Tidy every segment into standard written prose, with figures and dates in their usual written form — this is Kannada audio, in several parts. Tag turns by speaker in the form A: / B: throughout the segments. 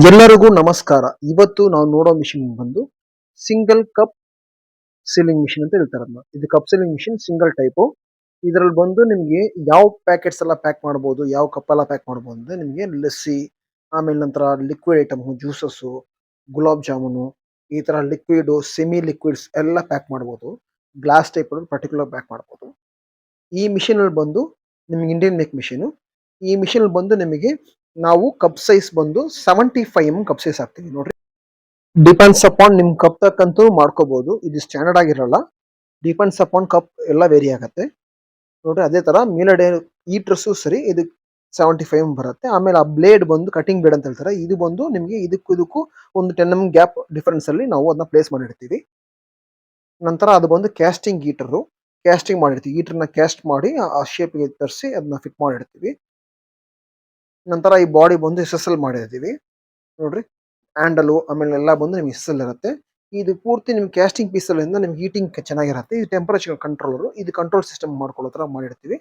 A: ಎಲ್ಲರಿಗೂ ನಮಸ್ಕಾರ. ಇವತ್ತು ನಾವು ನೋಡೋ ಮಿಷಿನ್ ಬಂದು ಸಿಂಗಲ್ ಕಪ್ ಸೀಲಿಂಗ್ ಮಿಷಿನ್ ಅಂತ ಹೇಳ್ತಾರೆ ಅದನ್ನ. ಇದು cup ceiling machine single type. ಇದರಲ್ಲಿ ಬಂದು ನಿಮಗೆ ಯಾವ ಪ್ಯಾಕೆಟ್ಸ್ ಎಲ್ಲ ಪ್ಯಾಕ್ ಮಾಡ್ಬೋದು, ಯಾವ ಕಪ್ ಎಲ್ಲ ಪ್ಯಾಕ್ ಮಾಡ್ಬೋದು ಅಂದ್ರೆ ನಿಮಗೆ ಲಸ್ಸಿ, ಆಮೇಲೆ ನಂತರ liquid item juices, gulab jamun, ಈ ತರ ಲಿಕ್ವಿಡ್ ಸೆಮಿ ಲಿಕ್ವಿಡ್ಸ್ ಎಲ್ಲ ಪ್ಯಾಕ್ ಮಾಡ್ಬೋದು. ಗ್ಲಾಸ್ ಟೈಪ್ ಪರ್ಟಿಕ್ಯುಲರ್ ಪ್ಯಾಕ್ ಮಾಡ್ಬೋದು. ಈ ಮಿಷಿನ್ ಅಲ್ಲಿ ಬಂದು ನಿಮ್ಗೆ ಇಂಡಿಯನ್ ಮೇಕ್ ಮಿಷಿನ್. ಈ ಮಿಷಿನ್ ಬಂದು ನಿಮಗೆ ನಾವು ಕಪ್ ಸೈಜ್ ಬಂದು 75 ಕಪ್ ಸೈಜ್ ಹಾಕ್ತೀವಿ ನೋಡ್ರಿ. ಡಿಪೆಂಡ್ಸ್ ಅಪಾನ್ ನಿಮ್ ಕಪ್ ತಕ್ಕಂತೂ ಮಾಡ್ಕೋಬಹುದು. ಇದು ಸ್ಟ್ಯಾಂಡರ್ಡ್ ಆಗಿರಲ್ಲ. ಡಿಪೆಂಡ್ಸ್ ಅಪಾನ್ ಕಪ್ ಎಲ್ಲ ವೇರಿ ಆಗತ್ತೆ ನೋಡ್ರಿ. ಅದೇ ತರ ಮೇಲ್ಗಡೆ ಈಟ್ರಸ್ಸು ಸರಿ ಇದು 75 ಬರುತ್ತೆ. ಆಮೇಲೆ ಆ ಬ್ಲೇಡ್ ಬಂದು ಕಟಿಂಗ್ ಬ್ಲೇಡ್ ಅಂತ ಹೇಳ್ತಾರೆ. ಇದು ಬಂದು ನಿಮಗೆ ಇದಕ್ಕೂ ಒಂದು 10 ಗ್ಯಾಪ್ ಡಿಫರೆನ್ಸ್ ಅಲ್ಲಿ ನಾವು ಅದನ್ನ ಪ್ಲೇಸ್ ಮಾಡಿರ್ತೀವಿ. ನಂತರ ಅದು ಬಂದು ಕ್ಯಾಸ್ಟಿಂಗ್ ಹೀಟರ್. ಕ್ಯಾಸ್ಟಿಂಗ್ ಮಾಡಿರ್ತೀವಿ. ಹೀಟರ್ನ ಕ್ಯಾಸ್ಟ್ ಮಾಡಿ ಆ ಶೇಪ್ಗೆ ತರಿಸಿ ಅದನ್ನ ಫಿಟ್ ಮಾಡಿರ್ತೀವಿ. ನಂತರ ಈ ಬಾಡಿ ಬಂದು SSL ಮಾಡಿರ್ತೀವಿ ನೋಡ್ರಿ. ಹ್ಯಾಂಡಲು ಆಮೇಲೆ ಎಲ್ಲ ಬಂದು ನಿಮ್ಗೆ SSL ಇರುತ್ತೆ. ಇದು ಪೂರ್ತಿ ನಿಮ್ಗೆ ಕ್ಯಾಸ್ಟಿಂಗ್ ಪೀಸಲ್ಲಿಂದ ನಿಮ್ಗೆ ಹೀಟಿಂಗ್ ಚೆನ್ನಾಗಿರುತ್ತೆ. ಇದು ಟೆಂಪರೇಚರ್ ಕಂಟ್ರೋಲರು. ಇದು ಕಂಟ್ರೋಲ್ ಸಿಸ್ಟಮ್ ಮಾಡ್ಕೊಳ್ಳೋ ಥರ ಮಾಡಿರ್ತೀವಿ.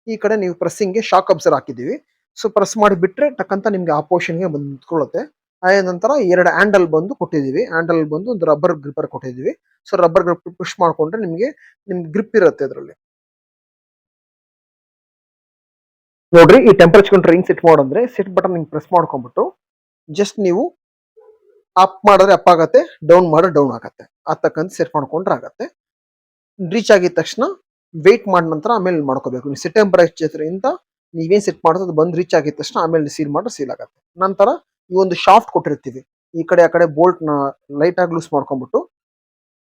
A: ಈ ಕಡೆ ನೀವು ಪ್ರೆಸ್ಸಿಂಗ್ಗೆ ಶಾಕ್ ಅಬ್ಸರ್ ಹಾಕಿದ್ದೀವಿ. ಸೊ ಪ್ರೆಸ್ ಮಾಡಿ ಬಿಟ್ರೆ ಟಕ್ಕಂತ ನಿಮ್ಗೆ ಆ ಪೋರ್ಷನ್ಗೆ ಬಂದು ನಿಂತ್ಕೊಳ್ಳುತ್ತೆ. ಅದೇ ನಂತರ 2 ಹ್ಯಾಂಡಲ್ ಬಂದು ಕೊಟ್ಟಿದ್ದೀವಿ. ಹ್ಯಾಂಡಲ್ ಬಂದು ಒಂದು ರಬ್ಬರ್ ಗ್ರಿಪ್ಪರ್ ಕೊಟ್ಟಿದ್ದೀವಿ. ಸೊ ರಬ್ಬರ್ ಗ್ರಿಪ್ ಪುಷ್ ಮಾಡ್ಕೊಂಡ್ರೆ ನಿಮ್ಗೆ ಗ್ರಿಪ್ ಇರುತ್ತೆ ಅದರಲ್ಲಿ ನೋಡ್ರಿ. ಈ ಟೆಂಪರೇಚರ್ ಕಂಟ್ರೋಲ್ ಹೆಂಗ್ ಸೆಟ್ ಮಾಡೋದಂದ್ರೆ ಸೆಟ್ ಬಟನ್ ಹಿಂಗ್ ಪ್ರೆಸ್ ಮಾಡ್ಕೊಂಡ್ಬಿಟ್ಟು ಜಸ್ಟ್ ನೀವು ಅಪ್ ಮಾಡಿದ್ರೆ ಅಪ್ ಆಗತ್ತೆ, ಡೌನ್ ಮಾಡಿದ್ರೆ ಡೌನ್ ಆಗತ್ತೆ. ತಕ್ಕಂತ ಸೆಟ್ ಮಾಡ್ಕೊಂಡ್ರೆ ಆಗತ್ತೆ. ರೀಚ್ ಆಗಿದ ತಕ್ಷಣ ವೇಟ್ ಮಾಡಿದ ನಂತರ ಆಮೇಲೆ ಮಾಡ್ಕೋಬೇಕು. ನೀವು ಸೆಟ್ ಟೆಂಪರೇಚರ್ ಇಂದ ನೀವೇನ್ ಸೆಟ್ ಮಾಡೋದು ಅದು ಬಂದು ರೀಚ್ ಆಗಿದ ತಕ್ಷಣ ಆಮೇಲೆ ಸೀಲ್ ಮಾಡಿದ್ರೆ ಸೀಲ್ ಆಗತ್ತೆ. ನಂತರ ಈ ಒಂದು ಶಾಫ್ಟ್ ಕೊಟ್ಟಿರ್ತೀವಿ. ಈ ಕಡೆ ಆ ಕಡೆ ಬೋಲ್ಟ್ ನ ಲೈಟ್ ಆಗಿ ಲೂಸ್ ಮಾಡ್ಕೊಂಡ್ಬಿಟ್ಟು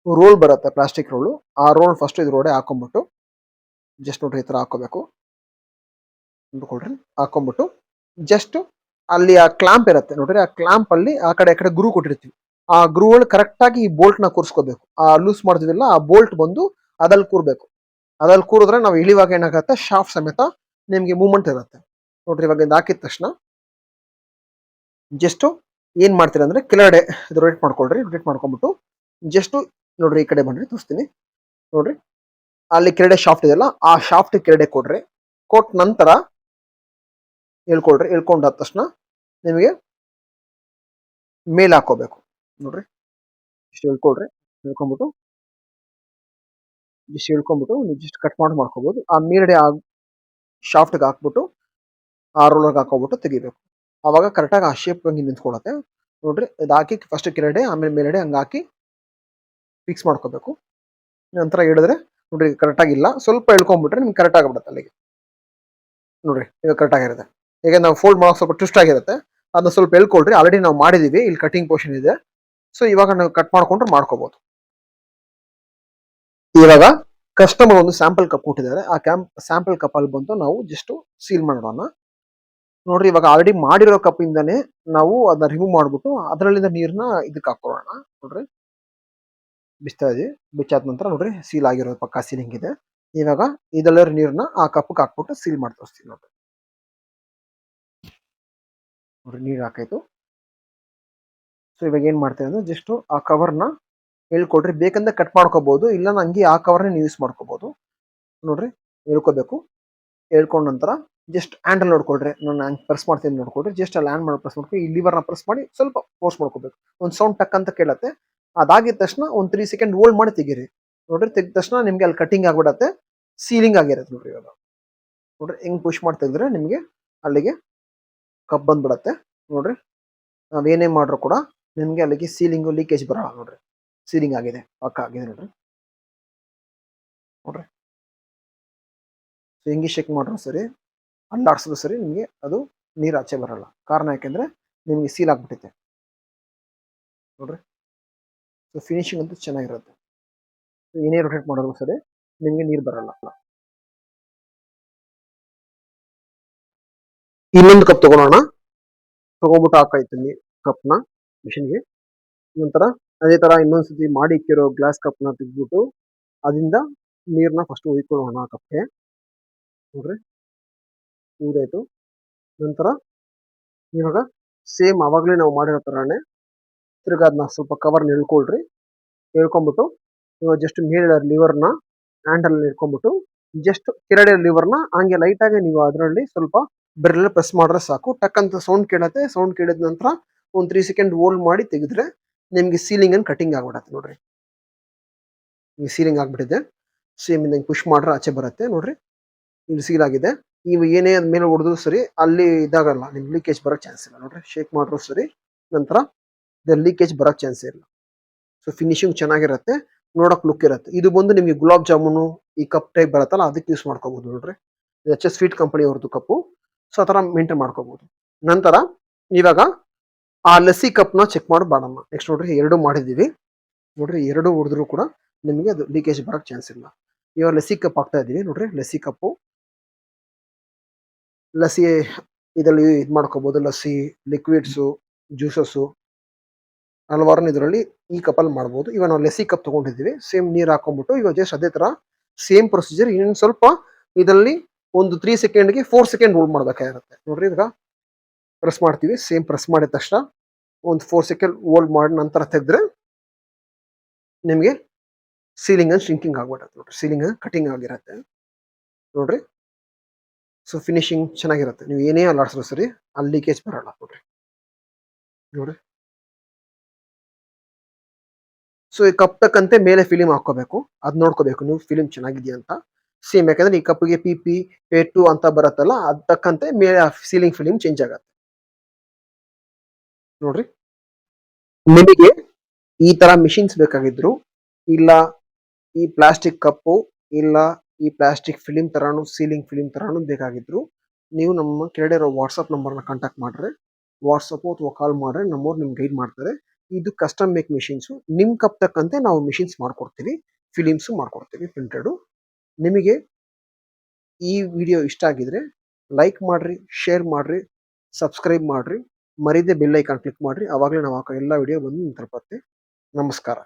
A: ರೋಲ್ ಬರುತ್ತೆ, ಪ್ಲಾಸ್ಟಿಕ್ ರೋಲ್. ಆ ರೋಲ್ ಫಸ್ಟ್ ಇದ್ರೊಡೆ ಹಾಕೊಂಡ್ಬಿಟ್ಟು ಜಸ್ಟ್ ನೋಡ್ರಿ ಈ ತರ ಹಾಕೋಬೇಕು. ನೋಡ್ಕೊಳ್ರಿ ಹಾಕೊಂಡ್ಬಿಟ್ಟು ಜಸ್ಟ್ ಅಲ್ಲಿ ಆ ಕ್ಲಾಂಪ್ ಇರುತ್ತೆ ನೋಡ್ರಿ. ಆ ಕ್ಲಾಂಪ್ ಅಲ್ಲಿ ಆ ಕಡೆ ಗ್ರೂ ಕೊಟ್ಟಿರ್ತೀವಿ. ಆ ಗ್ರೂ ಅಲ್ಲಿ ಕರೆಕ್ಟ್ ಆಗಿ ಈ ಬೋಲ್ಟ್ ನ ಕೂರಿಸ್ಕೋಬೇಕು. ಆ ಲೂಸ್ ಮಾಡಿದ್ವಿಲ್ಲ ಆ ಬೋಲ್ಟ್ ಬಂದು ಅದಲ್ಲಿ ಕೂರ್ಬೇಕು. ಅದಲ್ಲಿ ಕೂರಿದ್ರೆ ನಾವು ಇಳಿವಾಗ ಏನಾಗತ್ತೆ ಶಾಫ್ಟ್ ಸಮೇತ ನಿಮ್ಗೆ ಮೂವ್ಮೆಂಟ್ ಇರುತ್ತೆ ನೋಡ್ರಿ. ಇವಾಗ ಇದು ಹಾಕಿದ ತಕ್ಷಣ ಜಸ್ಟ್ ಏನ್ ಮಾಡ್ತೀರಾ ಅಂದ್ರೆ ಕೆಳಗಡೆ ಇದು ರೊಟೇಟ್ ಮಾಡ್ಕೊಳ್ರಿ. ರೊಟೇಟ್ ಮಾಡ್ಕೊಂಡ್ಬಿಟ್ಟು ಜಸ್ಟ್ ನೋಡ್ರಿ ಈ ಕಡೆ ಬನ್ರಿ ತೋರಿಸ್ತೀನಿ ನೋಡ್ರಿ. ಅಲ್ಲಿ ಕೆಳಗಡೆ ಶಾಫ್ಟ್ ಇದೆಯಲ್ಲ ಆ ಶಾಫ್ಟ್ ಕೆಳಗಡೆ ಕೊಡ್ರಿ. ಕೊಟ್ಟ ನಂತರ ಹೇಳ್ಕೊಳ್ರಿ. ಹೇಳ್ಕೊಂಡಾದ ತಕ್ಷಣ ನಿಮಗೆ ಮೇಲ್ ಹಾಕೋಬೇಕು ನೋಡ್ರಿ. ಇಷ್ಟು ಹೇಳ್ಕೊಳ್ರಿ. ಹೇಳ್ಕೊಂಡ್ಬಿಟ್ಟು ಇಷ್ಟು ಹೇಳ್ಕೊಂಡ್ಬಿಟ್ಟು ನೀವು ಜಸ್ಟ್ ಕಟ್ ಮಾಡ್ಕೋಬಹುದು. ಆ ಮೇಲ್ಗಡೆ ಆ ಶಾಫ್ಟ್ಗೆ ಹಾಕ್ಬಿಟ್ಟು ಆ ರೋಲರ್ಗೆ ಹಾಕೋಬಿಟ್ಟು ತೆಗಿಬೇಕು. ಅವಾಗ ಕರೆಕ್ಟಾಗಿ ಆ ಶೇಪ್ ಹಂಗೆ ನಿಂತ್ಕೊಳತ್ತೆ ನೋಡ್ರಿ. ಇದು ಹಾಕಿ ಫಸ್ಟ್ ಕೆಳಗಡೆ ಆಮೇಲೆ ಮೇಲ್ಗಡೆ ಹಂಗೆ ಹಾಕಿ ಫಿಕ್ಸ್ ಮಾಡ್ಕೋಬೇಕು. ನಂತರ ಹೇಳಿದ್ರೆ ನೋಡ್ರಿ ಕರೆಕ್ಟಾಗಿ ಇಲ್ಲ, ಸ್ವಲ್ಪ ಎಳ್ಕೊಂಡ್ಬಿಟ್ರೆ ನಿಮ್ಗೆ ಕರೆಕ್ಟ್ ಆಗಿಬಿಡುತ್ತೆ ಅಲ್ಲಿಗೆ ನೋಡ್ರಿ. ಈಗ ಕರೆಕ್ಟ್ ಆಗಿರುತ್ತೆ. ಈಗ ನಾವು ಫೋಲ್ಡ್ ಮಾಡೋಕೆ ಸ್ವಲ್ಪ ಟ್ವಿಸ್ಟ್ ಆಗಿರುತ್ತೆ. ಅದನ್ನ ಸ್ವಲ್ಪ ಎಳ್ಕೊಳ್ರಿ. ಆಲ್ರೆಡಿ ನಾವು ಮಾಡಿದೀವಿ. ಇಲ್ಲಿ ಕಟಿಂಗ್ ಪೋರ್ಷನ್ ಇದೆ. ಸೊ ಇವಾಗ ನಾವು ಕಟ್ ಮಾಡ್ಕೊಂಡ್ರೆ ಮಾಡ್ಕೋಬಹುದು. ಇವಾಗ ಕಸ್ಟಮರ್ ಒಂದು ಸ್ಯಾಂಪಲ್ ಕಪ್ ಕೊಟ್ಟಿದ್ದಾರೆ. ಆ ಸ್ಯಾಂಪಲ್ ಕಪ್ ಅಲ್ಲಿ ಬಂದು ನಾವು ಜಸ್ಟ್ ಸೀಲ್ ಮಾಡೋಣ ನೋಡ್ರಿ. ಇವಾಗ ಆಲ್ರೆಡಿ ಮಾಡಿರೋ ಕಪ್ ಇಂದಾನೆ ನಾವು ಅದನ್ನ ರಿಮೂವ್ ಮಾಡ್ಬಿಟ್ಟು ಅದರಲ್ಲಿಂದ ನೀರ್ನ ಇದಕ್ಕೆ ಹಾಕೊಳ್ಳೋಣ ನೋಡ್ರಿ. ಬಿಸ್ತಾ ಇದೀವಿ. ಬಿಚ್ಚಾದ ನಂತರ ನೋಡ್ರಿ ಸೀಲ್ ಆಗಿರೋದು ಪಕ್ಕಾ ಸೀಲಿಂಗ್ ಇದೆ. ಇವಾಗ ಇದೆಲ್ಲ ನೀರ್ನ ಆ ಕಪ್ಗೆ ಹಾಕ್ಬಿಟ್ಟು ಸೀಲ್ ಮಾಡಿ ತೋರಿಸ್ತೀವಿ ನೋಡ್ರಿ. ನೋಡ್ರಿ ನೀರು ಹಾಕಾಯ್ತು. ಸೊ ಇವಾಗ ಏನ್ ಮಾಡ್ತೀವಿ ಅಂದ್ರೆ ಜಸ್ಟ್ ಆ ಕವರ್ನ ಹೇಳ್ಕೊಡ್ರಿ. ಬೇಕಂದ್ರೆ ಕಟ್ ಮಾಡ್ಕೋಬಹುದು, ಇಲ್ಲ ಹಂಗೆ ಆ ಕವರ್ನ ನೀವು ಯೂಸ್ ಮಾಡ್ಕೋಬಹುದು ನೋಡ್ರಿ. ಹೇಳ್ಕೋಬೇಕು. ಹೇಳ್ಕೊಂಡ ನಂತರ ಜಸ್ಟ್ ಹ್ಯಾಂಡಲ್ ನೋಡ್ಕೊಳ್ರಿ. ನಾನು ಹ್ಯಾಂಗ್ ಪ್ರೆಸ್ ಮಾಡ್ತೀನಿ ನೋಡ್ಕೊಳ್ರಿ. ಜಸ್ಟ್ ಅಲ್ಲಿ ಹ್ಯಾಂಡ್ ಮಾಡಿ ಪ್ರೆಸ್ ಮಾಡ್ಕೊಂಡು ಈ ಲಿವರ್ನ ಪ್ರೆಸ್ ಮಾಡಿ ಸ್ವಲ್ಪ ಫೋರ್ಸ್ ಮಾಡ್ಕೋಬೇಕು. ಒಂದು ಸೌಂಡ್ ಟಕ್ ಅಂತ ಕೇಳತ್ತೆ. ಅದಾಗಿದ ತಕ್ಷಣ ಒಂದು 3 ಸೆಕೆಂಡ್ ಹೋಲ್ಡ್ ಮಾಡಿ ತೆಗೀರಿ ನೋಡ್ರಿ. ತೆಗೆದ ತಕ್ಷಣ ನಿಮ್ಗೆ ಅಲ್ಲಿ ಕಟಿಂಗ್ ಆಗ್ಬಿಡತ್ತೆ, ಸೀಲಿಂಗ್ ಆಗಿರುತ್ತೆ ನೋಡ್ರಿ. ಇವಾಗ ನೋಡ್ರಿ ಹೆಂಗ್ ಪುಷ್ ಮಾಡಿ ತೆಗೆದ್ರೆ ನಿಮ್ಗೆ ಅಲ್ಲಿಗೆ ಕಪ್ ಬಂದ್ಬಿಡತ್ತೆ ನೋಡ್ರಿ. ನಾವೇನೇ ಮಾಡ್ರು ಕೂಡ ನಿಮ್ಗೆ ಅಲ್ಲಿಗೆ ಸೀಲಿಂಗು ಲೀಕೇಜ್ ಬರಲ್ಲ ನೋಡ್ರಿ. ಸೀಲಿಂಗ್ ಆಗಿದೆ, ಪಕ್ಕ ಆಗಿದೆ ನೋಡ್ರಿ. ನೋಡ್ರಿ ಹೆಂಗೆ ಚೆಕ್ ಮಾಡ್ರು ಸರಿ, ಅಲ್ಲಾಡ್ಸಿದ್ರು ಸರಿ ನಿಮಗೆ ಅದು ನೀರು ಆಚೆ ಬರಲ್ಲ. ಕಾರಣ ಯಾಕೆಂದ್ರೆ ನಿಮ್ಗೆ ಸೀಲ್ ಆಗ್ಬಿಟ್ಟೈತೆ ನೋಡ್ರಿ. ಸೊ ಫಿನಿಶಿಂಗ್ ಅಂತೂ ಚೆನ್ನಾಗಿರುತ್ತೆ. ಏನೇ ರೊಟೇಟ್ ಮಾಡೋದು ಸರಿ ನಿಮ್ಗೆ ನೀರು ಬರಲ್ಲ. ಇನ್ನೊಂದು ಕಪ್ ತಗೊಳ್ಳೋಣ. ತಗೊಂಡ್ಬಿಟ್ಟು ಹಾಕಾಯ್ತೀನಿ ಕಪ್ನ ಮಿಷಿನ್ಗೆ. ನಂತರ ಅದೇ ತರ ಇನ್ನೊಂದ್ಸತಿ ಮಾಡಿ ಇಕ್ಕಿರೋ ಗ್ಲಾಸ್ ಕಪ್ನ ತೆಗೆದ್ಬಿಟ್ಟು ಅದರಿಂದ ನೀರ್ನ ಫಸ್ಟ್ ಒಯ್ಕೊಳ್ಳೋಣ ಕಪ್ಗೆ ನೋಡ್ರಿ. ಊದಾಯ್ತು. ನಂತರ ಇವಾಗ ಸೇಮ್ ಅವಾಗಲೇ ನಾವು ಮಾಡಿರೋ ತರಾನೇ ತಿರ್ಗಾ ಅದನ್ನ ಸ್ವಲ್ಪ ಕವರ್ನ ಎಳ್ಕೊಳ್ರಿ. ಎಳ್ಕೊಂಡ್ಬಿಟ್ಟು ಇವಾಗ ಜಸ್ಟ್ ಮೇಲೆ ಲಿವರ್ನ ಹ್ಯಾಂಡಲ್ ಇಟ್ಕೊಂಡ್ಬಿಟ್ಟು ಜಸ್ಟ್ ಕೆರಡೆ ಲಿವರ್ನ ಹಂಗೆ ಲೈಟ್ ಆಗಿ ನೀವು ಅದರಲ್ಲಿ ಸ್ವಲ್ಪ ಬೆರಳಲ್ಲಿ ಪ್ರೆಸ್ ಮಾಡಿದ್ರೆ ಸಾಕು. ಟಕ್ ಅಂತ ಸೌಂಡ್ ಕೇಳತ್ತೆ. ಸೌಂಡ್ ಕೇಳಿದ ನಂತರ ಒಂದು 3 ಸೆಕೆಂಡ್ ಹೋಲ್ಡ್ ಮಾಡಿ ತೆಗೆದ್ರೆ ನಿಮಗೆ ಸೀಲಿಂಗ್ ಅನ್ನು ಕಟಿಂಗ್ ಆಗ್ಬಿಡತ್ತೆ ನೋಡ್ರಿ. ಈ ಸೀಲಿಂಗ್ ಆಗ್ಬಿಟ್ಟಿದೆ. ಸೇಮ್ ಹಿಂಗೆ ಪುಷ್ ಮಾಡ್ರೆ ಆಚೆ ಬರುತ್ತೆ ನೋಡ್ರಿ. ಇಲ್ಲಿ ಸೀಲ್ ಆಗಿದೆ. ನೀವು ಏನೇ ಅದ್ ಮೇಲೆ ಹೊಡೆದ್ರು ಸರಿ ಅಲ್ಲಿ ಇದಾಗಲ್ಲ, ನಿಮ್ಗೆ ಲೀಕೇಜ್ ಬರೋಕ್ ಚಾನ್ಸ್ ಇಲ್ಲ ನೋಡ್ರಿ. ಶೇಕ್ ಮಾಡ್ರು ಸರಿ ನಂತರ ಲೀಕೇಜ್ ಬರೋಕ್ ಚಾನ್ಸ್ ಇಲ್ಲ. ಸೊ ಫಿನಿಶಿಂಗ್ ಚೆನ್ನಾಗಿರುತ್ತೆ, ನೋಡಕ್ ಲುಕ್ ಇರುತ್ತೆ. ಇದು ಬಂದು ನಿಮಗೆ ಗುಲಾಬ್ ಜಾಮೂನು ಈ ಕಪ್ ಟೈಪ್ ಬರುತ್ತಲ್ಲ ಅದಕ್ಕೆ ಯೂಸ್ ಮಾಡ್ಕೋಬಹುದು ನೋಡ್ರಿ. ಎಚ್ ಎಸ್ ಸ್ವೀಟ್ ಕಂಪನಿ ಅವ್ರದ್ದು ಕಪ್ಪು. ಸೊ ಆ ತರ ಮೇಂಟೈನ್ ಮಾಡ್ಕೋಬಹುದು. ನಂತರ ಇವಾಗ ಆ ಲಸ್ಸಿ ಕಪ್ ನ ಚೆಕ್ ಮಾಡಿ ಬಾಡಮ್ಮ. ನೆಕ್ಸ್ಟ್ ನೋಡ್ರಿ ಎರಡು ಮಾಡಿದೀವಿ ನೋಡ್ರಿ. ಎರಡು ಹೊಡೆದ್ರು ಕೂಡ ನಿಮಗೆ ಅದು ಲೀಕೇಜ್ ಬರೋಕ್ ಚಾನ್ಸ್ ಇಲ್ಲ. ಇವಾಗ ಲಸ್ಸಿ ಕಪ್ ಹಾಕ್ತಾ ಇದೀವಿ ನೋಡ್ರಿ. ಲಸ್ಸಿ ಕಪ್ಪು ಲಸ್ಸಿ ಇದರಲ್ಲಿ ಇದು ಮಾಡ್ಕೋಬಹುದು. ಲಸ್ಸಿ, ಲಿಕ್ವಿಡ್ಸು, ಜ್ಯೂಸಸ್ಸು ಹಲವಾರು ಇದರಲ್ಲಿ ಈ ಕಪ್ಪಲ್ಲಿ ಮಾಡ್ಬೋದು. ಇವಾಗ ನಾವು ಲೆಸ್ಸಿ ಕಪ್ ತಗೊಂಡಿದ್ದೀವಿ. ಸೇಮ್ ನೀರು ಹಾಕೊಂಡ್ಬಿಟ್ಟು ಇವಾಗ ಜಸ್ಟ್ ಅದೇ ತರ ಸೇಮ್ ಪ್ರೊಸೀಜರ್ ಇನ್ನೊಂದು ಸ್ವಲ್ಪ ಇದರಲ್ಲಿ ಒಂದು 3 ಸೆಕೆಂಡ್ಗೆ 4 ಸೆಕೆಂಡ್ ಹೋಲ್ಡ್ ಮಾಡ್ಬೇಕಾಗಿರುತ್ತೆ ನೋಡ್ರಿ. ಇವಾಗ ಪ್ರೆಸ್ ಮಾಡ್ತೀವಿ. ಸೇಮ್ ಪ್ರೆಸ್ ಮಾಡಿದ ತಕ್ಷಣ ಒಂದು 4 ಸೆಕೆಂಡ್ ಹೋಲ್ಡ್ ಮಾಡಿ ನಂತರ ತೆಗೆದ್ರೆ ನಿಮಗೆ ಸೀಲಿಂಗ್ ಅನ್ನು ಶಿಂಕಿಂಗ್ ಆಗ್ಬಿಡುತ್ತೆ ನೋಡ್ರಿ. ಸೀಲಿಂಗ್ ಕಟಿಂಗ್ ಆಗಿರುತ್ತೆ ನೋಡ್ರಿ. ಸೊ ಫಿನಿಶಿಂಗ್ ಚೆನ್ನಾಗಿರುತ್ತೆ. ನೀವು ಏನೇ ಅಲ್ಲಾಡ್ಸಿದ್ರು ಸರಿ ಅಲ್ಲಿ ಲೀಕೇಜ್ ಬರಲ್ಲ ನೋಡ್ರಿ. ನೋಡ್ರಿ ಸೊ ಈ ಕಪ್ ತಕ್ಕಂತೆ ಮೇಲೆ ಫಿಲಿಮ್ ಹಾಕೋಬೇಕು. ಅದ್ ನೋಡ್ಕೋಬೇಕು ನೀವು ಫಿಲಿಮ್ ಚೆನ್ನಾಗಿದೆಯಾ ಅಂತ. ಸೇಮ್ ಯಾಕಂದ್ರೆ ಈ ಕಪ್ಪಿಗೆ PP, ಪೇ2 ಅಂತ ಬರುತ್ತಲ್ಲ ಅದ್ ತಕ್ಕಂತೆ ಮೇಲೆ ಸೀಲಿಂಗ್ ಫಿಲಿಮ್ ಚೇಂಜ್ ಆಗತ್ತೆ ನೋಡ್ರಿ. ನಿಮಗೆ ಈ ತರ ಮಿಷಿನ್ಸ್ ಬೇಕಾಗಿದ್ರು ಇಲ್ಲ ಈ ಪ್ಲಾಸ್ಟಿಕ್ ಕಪ್ಪು ಇಲ್ಲ ಈ ಪ್ಲಾಸ್ಟಿಕ್ ಫಿಲಿಮ್ ತರಾನು ಸೀಲಿಂಗ್ ಫಿಲಿಮ್ ತರಾನು ಬೇಕಾಗಿದ್ರು ನೀವು ನಮ್ಮ ಕೆಳಗಡೆ ಇರೋ ವಾಟ್ಸ್ಆಪ್ ನಂಬರ್ನ ಕಾಂಟ್ಯಾಕ್ಟ್ ಮಾಡ್ರೆ ವಾಟ್ಸಪ್ ಅಥವಾ ಕಾಲ್ ಮಾಡ್ರೆ ನಮ್ಮವ್ರು ನಿಮ್ಗೆ ಗೈಡ್ ಮಾಡ್ತಾರೆ. ಇದು ಕಸ್ಟಮ್ ಮೇಕ್ ಮಿಷಿನ್ಸು. ನಿಮ್ ಕಪ್ ತಕ್ಕಂತೆ ನಾವು ಮಿಷಿನ್ಸ್ ಮಾಡ್ಕೊಡ್ತೀವಿ, ಫಿಲಿಮ್ಸ್ ಮಾಡ್ಕೊಡ್ತೀವಿ ಪ್ರಿಂಟೆಡ್. ನಿಮಗೆ ಈ ವಿಡಿಯೋ ಇಷ್ಟ ಆಗಿದ್ರೆ ಲೈಕ್ ಮಾಡ್ರಿ, ಶೇರ್ ಮಾಡ್ರಿ, ಸಬ್ಸ್ಕ್ರೈಬ್ ಮಾಡ್ರಿ, ಮರಿದೆ ಬೆಲ್ ಐಕಾನ್ ಕ್ಲಿಕ್ ಮಾಡ್ರಿ. ಅವಾಗಲೇ ನಾವು ಹಾಕೋ ಎಲ್ಲ ವಿಡಿಯೋ ಬಂದು ನಿಮ್ಗೆ ತಲುಪುತ್ತೆ. ನಮಸ್ಕಾರ.